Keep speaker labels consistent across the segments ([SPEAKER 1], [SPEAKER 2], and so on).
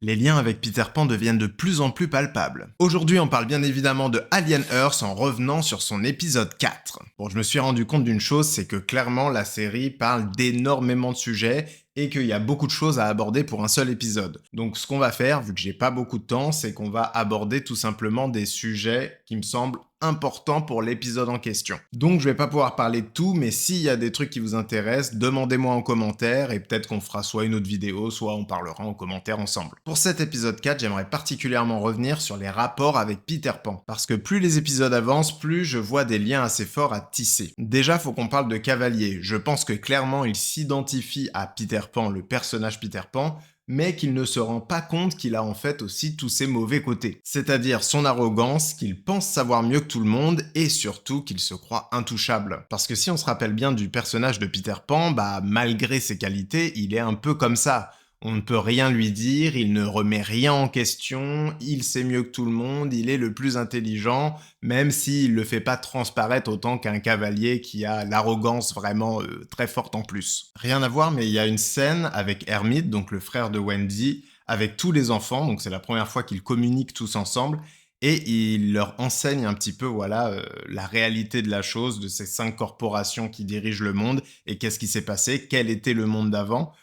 [SPEAKER 1] les liens avec Peter Pan deviennent de plus en plus palpables. Aujourd'hui, on parle bien évidemment de Alien Earth en revenant sur son épisode 4. Bon, je me suis rendu compte d'une chose, c'est que clairement la série parle d'énormément de sujets et qu'il y a beaucoup de choses à aborder pour un seul épisode. Donc ce qu'on va faire, vu que j'ai pas beaucoup de temps, c'est qu'on va aborder tout simplement des sujets qui me semblent importants pour l'épisode en question. Donc je vais pas pouvoir parler de tout, mais s'il y a des trucs qui vous intéressent, demandez-moi en commentaire et peut-être qu'on fera soit une autre vidéo, soit on parlera en commentaire ensemble. Pour cet épisode 4, j'aimerais particulièrement revenir sur les rapports avec Peter Pan. Parce que plus les épisodes avancent, plus je vois des liens assez forts à tisser. Déjà, faut qu'on parle de Cavalier. Je pense que clairement, il s'identifie à Peter Pan, le personnage Peter Pan, mais qu'il ne se rend pas compte qu'il a en fait aussi tous ses mauvais côtés. C'est-à-dire son arrogance, qu'il pense savoir mieux que tout le monde, et surtout qu'il se croit intouchable. Parce que si on se rappelle bien du personnage de Peter Pan, malgré ses qualités, il est un peu comme ça. On ne peut rien lui dire, il ne remet rien en question, il sait mieux que tout le monde, il est le plus intelligent, même s'il le fait pas transparaître autant qu'un cavalier qui a l'arrogance vraiment très forte en plus. Rien à voir, mais il y a une scène avec Hermite, donc le frère de Wendy, avec tous les enfants, donc c'est la première fois qu'ils communiquent tous ensemble, et il leur enseigne un petit peu, la réalité de la chose, de ces 5 corporations qui dirigent le monde, et qu'est-ce qui s'est passé, quel était le monde d'avant.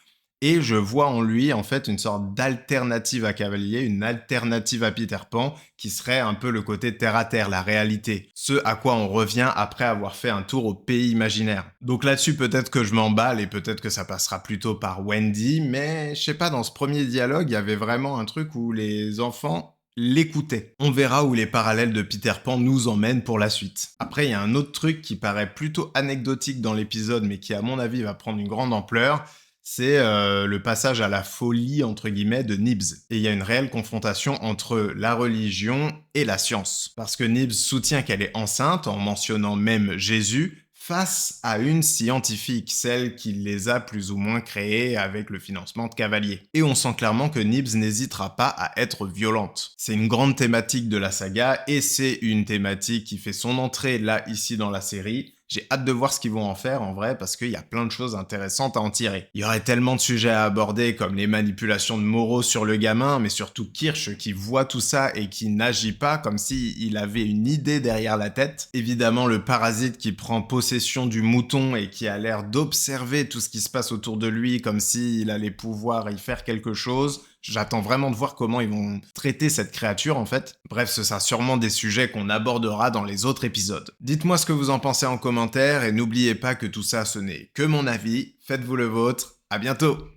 [SPEAKER 1] Et je vois en lui, en fait, une sorte d'alternative à Cavalier, une alternative à Peter Pan, qui serait un peu le côté terre-à-terre, la réalité. Ce à quoi on revient après avoir fait un tour au pays imaginaire. Donc là-dessus, peut-être que je m'emballe et peut-être que ça passera plutôt par Wendy, mais je sais pas, dans ce premier dialogue, il y avait vraiment un truc où les enfants l'écoutaient. On verra où les parallèles de Peter Pan nous emmènent pour la suite. Après, il y a un autre truc qui paraît plutôt anecdotique dans l'épisode, mais qui à mon avis va prendre une grande ampleur, c'est le passage à la folie, entre guillemets, de Nibs. Et il y a une réelle confrontation entre la religion et la science. Parce que Nibs soutient qu'elle est enceinte, en mentionnant même Jésus, face à une scientifique, celle qui les a plus ou moins créés avec le financement de Cavalier. Et on sent clairement que Nibs n'hésitera pas à être violente. C'est une grande thématique de la saga, et c'est une thématique qui fait son entrée là, ici dans la série. J'ai hâte de voir ce qu'ils vont en faire en vrai parce qu'il y a plein de choses intéressantes à en tirer. Il y aurait tellement de sujets à aborder comme les manipulations de Moreau sur le gamin, mais surtout Kirsch qui voit tout ça et qui n'agit pas comme s'il avait une idée derrière la tête. Évidemment le parasite qui prend possession du mouton et qui a l'air d'observer tout ce qui se passe autour de lui comme s'il allait pouvoir y faire quelque chose. J'attends vraiment de voir comment ils vont traiter cette créature en fait. Bref, ce sera sûrement des sujets qu'on abordera dans les autres épisodes. Dites-moi ce que vous en pensez en commentaire et n'oubliez pas que tout ça ce n'est que mon avis. Faites-vous le vôtre. À bientôt!